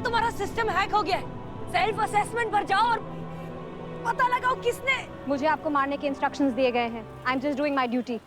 तुम्हारा system hack हो गया है। सेल्फ असेसमेंट पर जाओ और पता लगाओ किसने। मुझे आपको मारने के इंस्ट्रक्शंस दिए गए हैं। I am just doing my duty.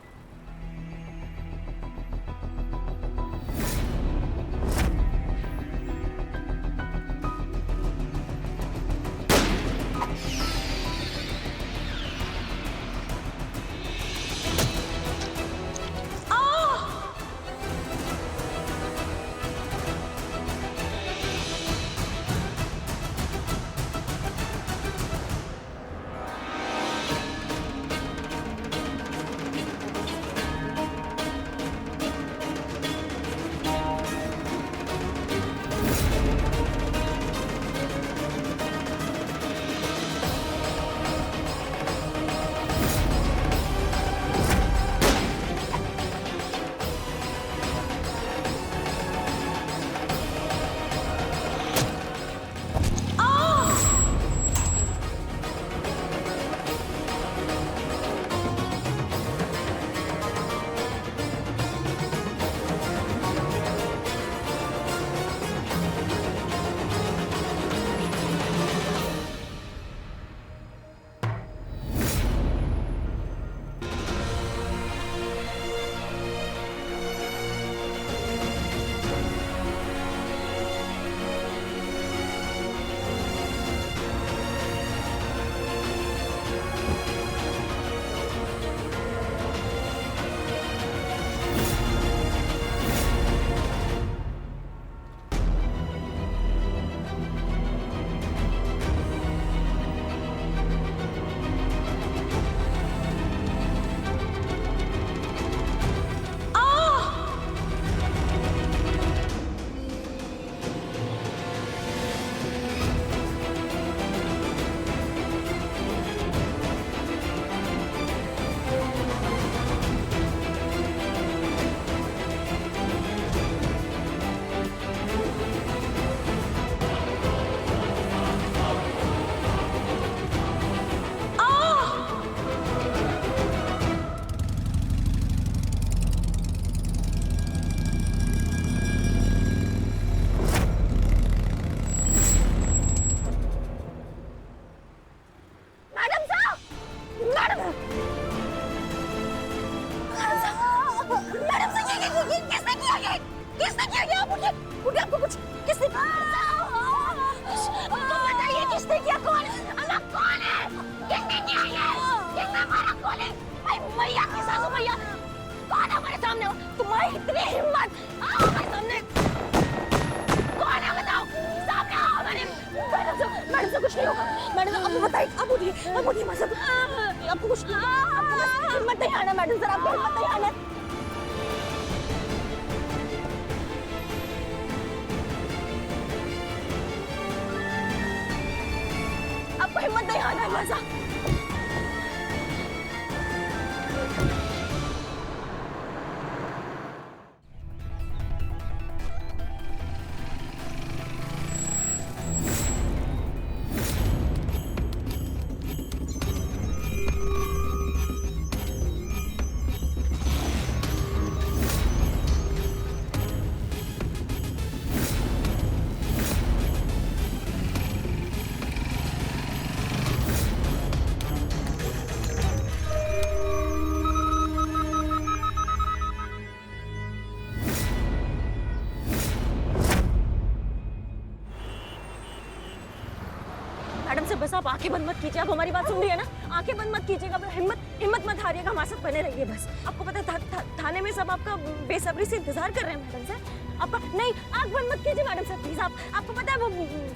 बस आप आंखें बंद मत कीजिए। आप हमारी बात सुन रही है ना? आंखें बंद मत कीजिएगा। हिम्मत मत हारिएगा। हमारे साथ बने रहिए बस। आपको पता है थाने में सब आपका बेसब्री से इंतजार कर रहे हैं मैडम सर। आपका नहीं, आंख बंद मत कीजिए मैडम सर प्लीज। आपको पता है वो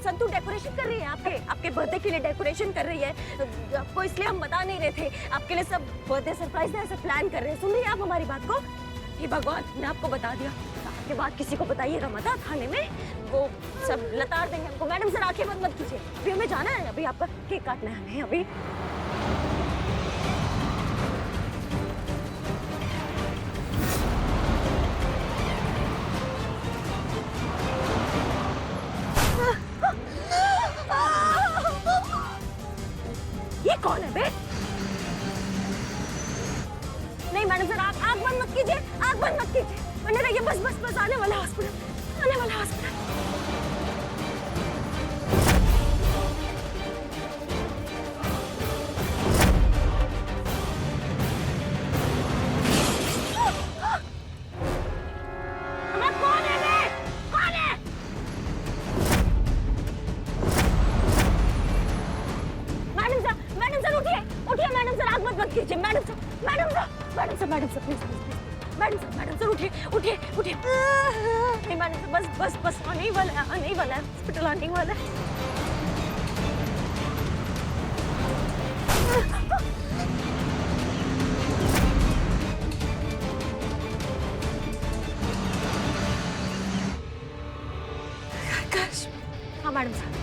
संतू डेकोरेशन कर रही है आपके बर्थडे के लिए डेकोरेशन कर रही है। आपको इसलिए हम बता नहीं रहे थे। आपके लिए सब बर्थडे सरप्राइज ऐसा प्लान कर रहे हैं। सुन रही है आप हमारी बात को? हे भगवान, मैं आपको बता दिया। के बाद किसी को बताइएगा मत थाने में। वो सब लताड़ देंगे हमको। मैडम सर आंखें बंद मत कीजिए। अभी हमें जाना है। अभी आपका केक काटना है हमें अभी। ये कौन है बे? नहीं मैडम सर, आप आंख बंद मत कीजिए। आंख बंद मत कीजिए। बने रहिए बस आने वाला हॉस्पिटल। लीजिए madam sir, madam sir, madam sir, madam sir, please please please, madam sir उठिए उठिए उठिए। नहीं मैडम सर, बस बस बस आने ही वाला है, आने ही वाला है, हॉस्पिटल आने ही वाला है। हाँ मैडम साहब।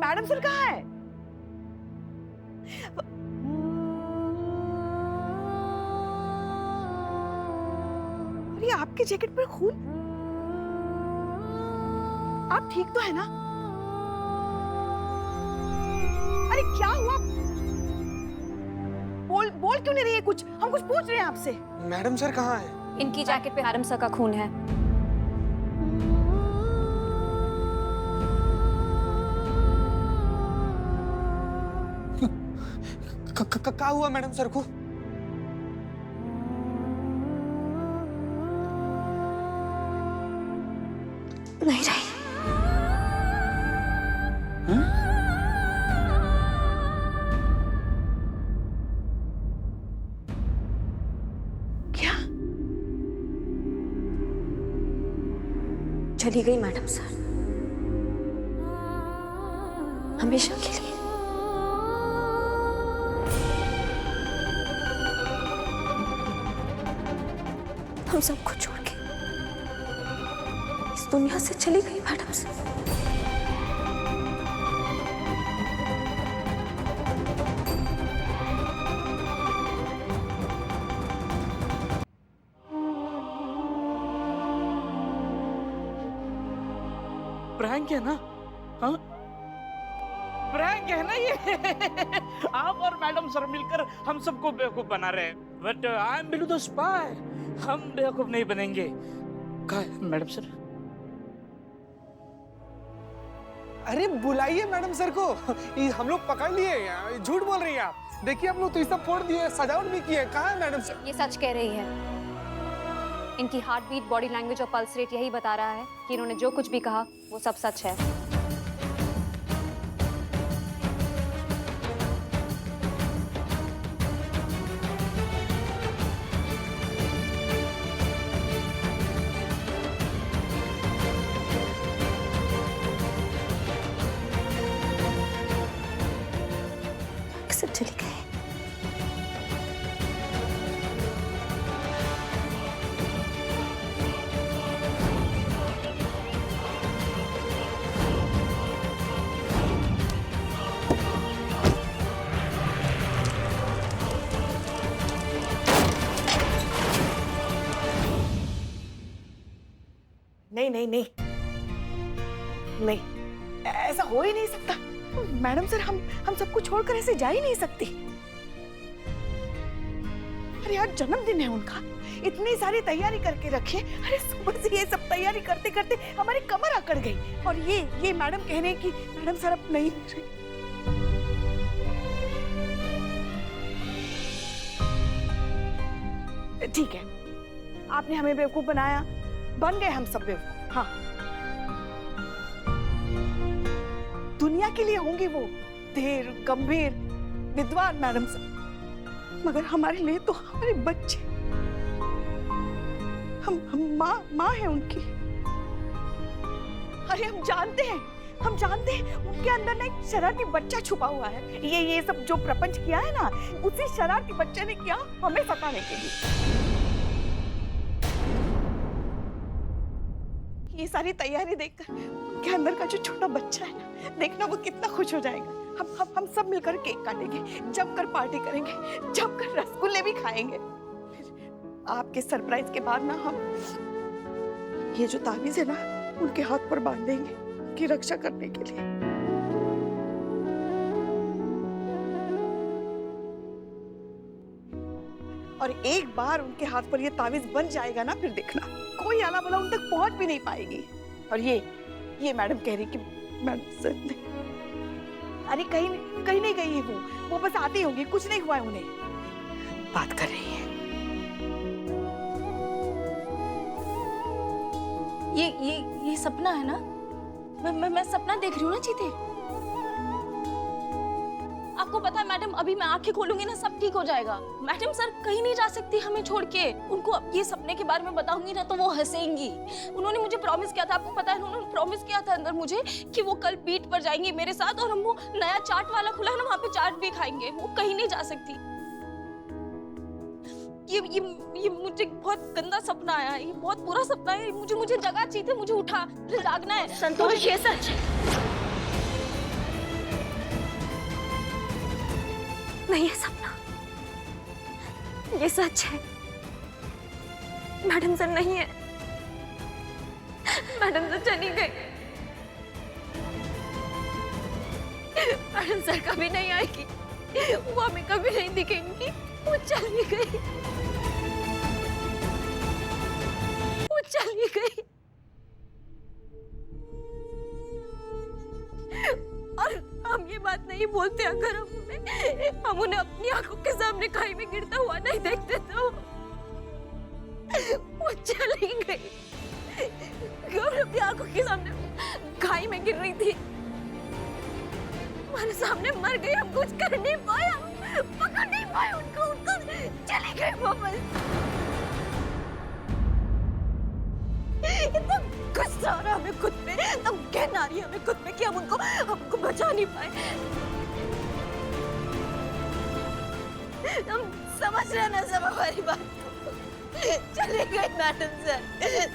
मैडम सर कहाँ है? अरे आपके जैकेट पर खून। आप ठीक तो है ना? अरे क्या हुआ? बोल क्यों नहीं रही है कुछ? हम कुछ पूछ रहे हैं आपसे। मैडम सर कहाँ है? इनकी जैकेट पे मैडम सर का खून है। क्या हुआ मैडम सर को? नहीं रही। क्या? चली गई मैडम सर, हमेशा के लिए। हम सबको छोड़ के इस दुनिया से चली गई मैडम सर। प्रैंक है ना? हाँ, प्रैंक है ना ये? आप और मैडम सर मिलकर हम सबको बेवकूफ बना रहे हैं। But I am Bilu the spy. हम बेवकूफ नहीं बनेंगे। कहाँ है मैडम सर? अरे बुलाइए मैडम सर को। ये हम लोग पकड़ लिए हैं। झूठ बोल रही हैं आप। देखिए हम लोग तो ये सब फोड़ दिए, सजावट भी की है। कहाँ है मैडम सर? ये सच कह रही है। इनकी हार्ट बीट, बॉडी लैंग्वेज और पल्स रेट यही बता रहा है कि इन्होंने जो कुछ भी कहा वो सब सच है। सब चली गई। नहीं नहीं नहीं नहीं, ऐसा हो ही नहीं सकता। मैडम सर हम सबको छोड़कर ऐसे जा ही नहीं सकती। अरे आज जन्मदिन है उनका, इतनी सारी तैयारी करके रखे। अरे सुबह से ये सब तैयारी करते करते हमारी कमर अकड़ गई। और ये मैडम कह रहे हैं कि मैडम सर अब नहीं। ठीक है, आपने हमें बेवकूफ बनाया, बन गए हम सब बेवकूफ। हाँ, दुनिया के लिए होंगी वो धीर, गंभीर, विद्वान मैडम सर, मगर हमारे लिए तो हमारे बच्चे, हम माँ है उनकी। अरे हम जानते हैं उनके अंदर ना एक शरारती बच्चा छुपा हुआ है। ये सब जो प्रपंच किया है ना, उसी शरारती बच्चे ने किया हमें सताने के लिए। ये सारी तैयारी देखकर उनके अंदर का जो छोटा बच्चा है ना, देखना वो कितना खुश हो जाएगा। हम सब मिलकर केक काटेंगे, जमकर पार्टी करेंगे, जमकर रसगुल्ले भी खाएंगे। फिर आपके सरप्राइज के बाद ना हम ये जो ताबीज है ना, उनके हाथ पर बांध देंगे, उनकी रक्षा करने के लिए। और एक बार उनके हाथ पर ये ताबीज बन जाएगा ना, फिर देखना कोई आला बला उन तक पहुंच भी नहीं पाएगी। और ये मैडम कह रही कि मैडम सर ने, अरे कहीं नहीं गई है वो बस आती होंगी, कुछ नहीं हुआ है उन्हें, बात कर रही है। ये सपना है ना? मैं सपना देख रही हूँ ना चीते? आपको पता है मैडम, अभी मैं आंखें खोलूंगी ना, सब ठीक हो जाएगा। मैडम सर कहीं नहीं जा सकती हमें छोड़ के। उनको अब ये सपने के बारे में बताऊंगी ना तो वो हंसेंगी। उन्होंने मुझे प्रॉमिस किया था, आपको पता है, उन्होंने प्रॉमिस किया था अंदर मुझे कि वो कल बीट पर जाएंगे मेरे साथ, और हम वो नया चाट वाला खुला है ना, वहाँ पे चाट भी खाएंगे। वो कहीं नहीं जा सकती। ये मुझे बहुत गंदा सपना आया है, ये बहुत बुरा सपना है। मुझे जगह चाहिए, मुझे उठा, मुझे जागना है। संतोष, ये सच नहीं है सपना, ये सच है। मैडम सर नहीं है, मैडम सर चली गई। मैडम सर कभी नहीं आएगी, वो हमें कभी नहीं दिखेंगी, वो चली गई, वो चली गई। और हम ये बात नहीं बोलते अगर हम उन्हें अपनी आंखों के सामने खाई में गिरता हुआ नहीं देखते तो। वो चली गई, अपनी आंखों के सामने खाई में गिर रही थी, हमारे सामने मर गई। हम कुछ कर नहीं पाया, पकड़ नहीं पाए उनको चली गई वो बस। इतना गुस्सा आ रहा हमें खुद पे, इतना घिन आ रही है हमें खुद पे कि हम उनको बचा नहीं पाए। हम समझ रहे ना सब हमारी बात को। चले गए मैडम सर,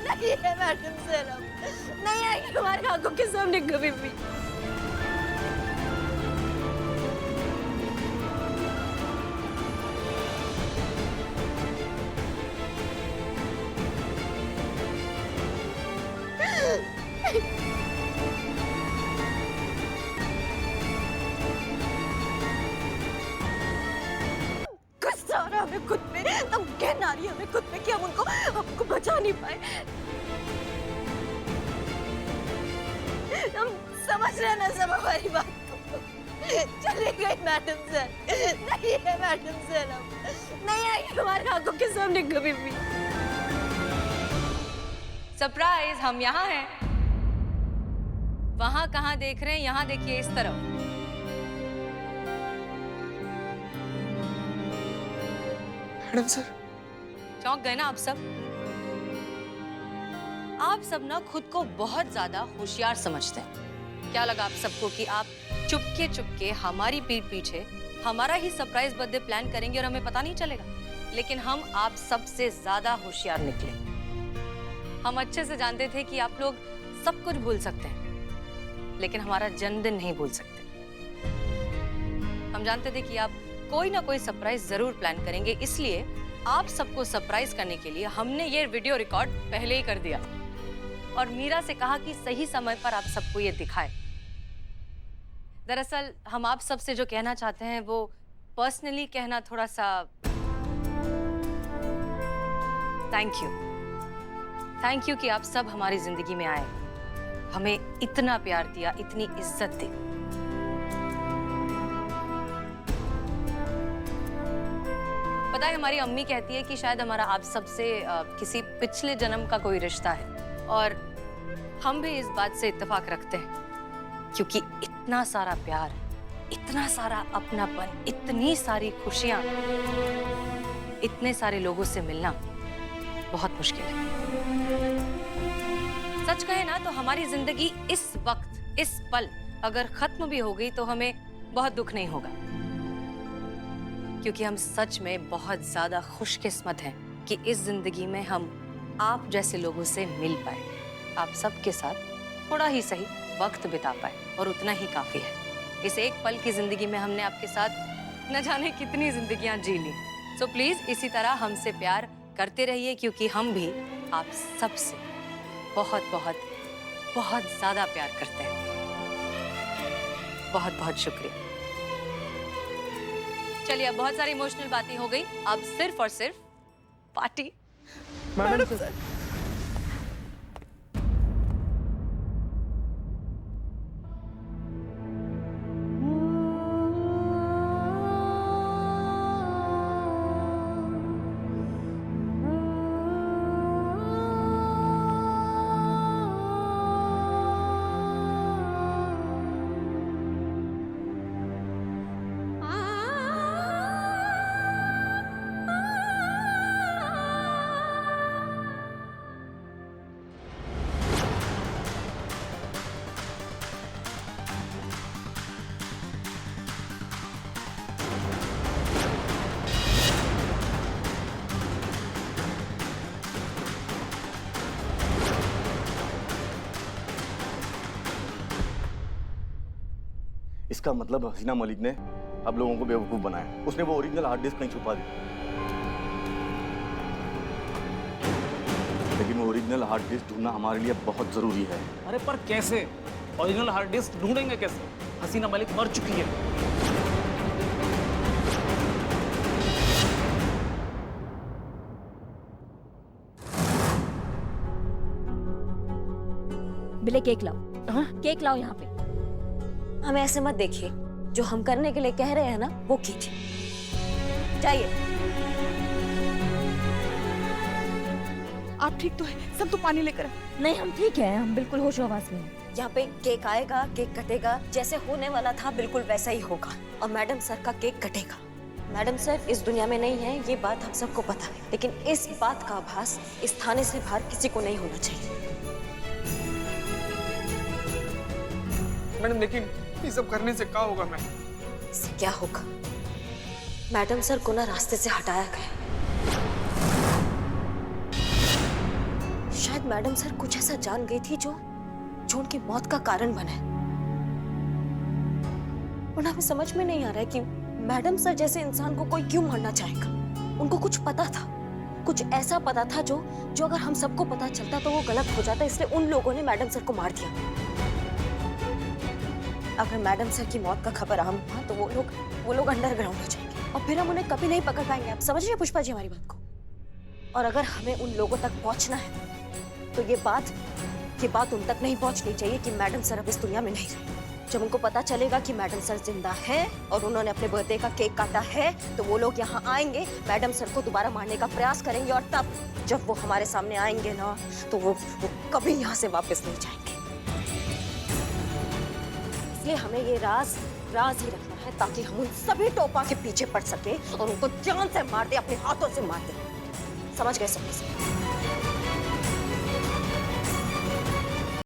नहीं है मैडम सर, हम नहीं आएंगे हमारे आंखों के सामने कभी भी। गुस्सा आ रहा है हमें खुद पे, तब घिन आ रही है हमें खुद पे कि हम उनको बचा नहीं पाए। हम समझ रहे ना सब हमारी बात को। चले गए मैडम सर, नहीं है मैडम सर, हम नहीं आएंगे हमारे आंखों के सामने कभी भी। सरप्राइज, हम यहाँ हैं। वहां कहाँ देख रहे हैं? यहाँ देखिए, इस तरफ। मैडम सर, चौंक गए ना आप सब? आप सब ना खुद को बहुत ज्यादा होशियार समझते हैं। क्या लगा आप सबको कि आप चुपके चुपके हमारी पीठ पीछे हमारा ही सरप्राइज बर्थडे प्लान करेंगे और हमें पता नहीं चलेगा? लेकिन हम आप सबसे ज्यादा होशियार निकले। हम अच्छे से जानते थे कि आप लोग सब कुछ भूल सकते हैं, लेकिन हमारा जन्मदिन नहीं भूल सकते। हम जानते थे कि आप कोई ना कोई सरप्राइज जरूर प्लान करेंगे, इसलिए आप सबको सरप्राइज करने के लिए हमने ये वीडियो रिकॉर्ड पहले ही कर दिया और मीरा से कहा कि सही समय पर आप सबको ये दिखाए। दरअसल हम आप सबसे जो कहना चाहते हैं वो पर्सनली कहना थोड़ा सा थैंक यू कि आप सब हमारी जिंदगी में आए, हमें इतना प्यार दिया, इतनी इज्जत दी। पता है, हमारी अम्मी कहती है कि शायद हमारा आप सबसे किसी पिछले जन्म का कोई रिश्ता है, और हम भी इस बात से इत्तेफाक रखते हैं, क्योंकि इतना सारा प्यार, इतना सारा अपनापन, इतनी सारी खुशियां, इतने सारे लोगों से मिलना बहुत मुश्किल है। सच कहे ना तो हमारी जिंदगी इस वक्त, इस पल अगर खत्म भी हो गई तो हमें बहुत दुख नहीं होगा, क्योंकि हम सच में बहुत ज्यादा खुशकिस्मत हैं कि इस जिंदगी में हम आप जैसे लोगों से मिल पाए, आप सबके साथ थोड़ा ही सही वक्त बिता पाए, और उतना ही काफी है। इस एक पल की जिंदगी में हमने आपके साथ न जाने कितनी जिंदगियां जी ली। सो प्लीज इसी तरह हमसे प्यार करते रहिए, क्योंकि हम भी आप सबसे बहुत बहुत बहुत ज्यादा प्यार करते हैं। बहुत बहुत शुक्रिया। चलिए, अब बहुत सारी इमोशनल बातें हो गई, अब सिर्फ और सिर्फ पार्टी। मैडम सर, इसका मतलब हसीना मलिक ने अब लोगों को बेवकूफ बनाया। उसने वो ओरिजिनल हार्ड डिस्क कहीं छुपा दी, लेकिन वो ओरिजिनल हार्ड डिस्क ढूंढना हमारे लिए बहुत जरूरी है। अरे पर कैसे? ओरिजिनल हार्ड डिस्क ढूंढेंगे कैसे? हसीना मलिक मर चुकी है। बिले केक लाओ। हाँ, केक लाओ यहाँ पे। हमें ऐसे मत देखिए, जो हम करने के लिए कह रहे हैं ना वो कीजिए। जाइए। आप ठीक तो है? सब तो पानी लेकर आए। नहीं, हम ठीक है, हम बिल्कुल होश हवास में हैं। यहाँ पे केक आएगा, केक कटेगा, जैसे होने वाला था बिल्कुल वैसा ही होगा, और मैडम सर का केक कटेगा। मैडम सर इस दुनिया में नहीं है, ये बात हम सबको पता है, लेकिन इस बात का आभास इस थाने से बाहर किसी को नहीं होना चाहिए। मैडम लेकिन ये सब करने से क्या होगा मैडम? इससे क्या होगा? मैडम सर को ना रास्ते से हटाया गया। शायद मैडम सर कुछ ऐसा जान गई थी जो उनकी मौत का कारण बने। और हमें समझ में नहीं आ रहा है कि मैडम सर जैसे इंसान को कोई क्यों मारना चाहेगा। उनको कुछ पता था, कुछ ऐसा पता था जो अगर हम सबको पता चलता तो वो गलत हो जाता, इसलिए उन लोगों ने मैडम सर को मार दिया। अगर मैडम सर की मौत का खबर आम हुआ तो वो लोग अंडरग्राउंड हो जाएंगे, और फिर हम उन्हें कभी नहीं पकड़ पाएंगे। आप समझ रहे हैं पुष्पा जी हमारी बात को? और अगर हमें उन लोगों तक पहुंचना है तो ये बात उन तक नहीं पहुंचनी चाहिए कि मैडम सर अब इस दुनिया में नहीं रहे। जब उनको पता चलेगा कि मैडम सर जिंदा है और उन्होंने अपने बर्थडे का केक काटा है, तो वो लोग यहाँ आएंगे, मैडम सर को दोबारा मारने का प्रयास करेंगे, और तब जब वो हमारे सामने आएंगे ना, तो वो कभी यहाँ से वापस नहीं जाएंगे। इसलिए हमें ये राज ही रखना है, ताकि हम उन सभी टोपा के पीछे पड़ सके और उनको जान से मार दे, अपने हाथों से मार दे। समझ गए सब?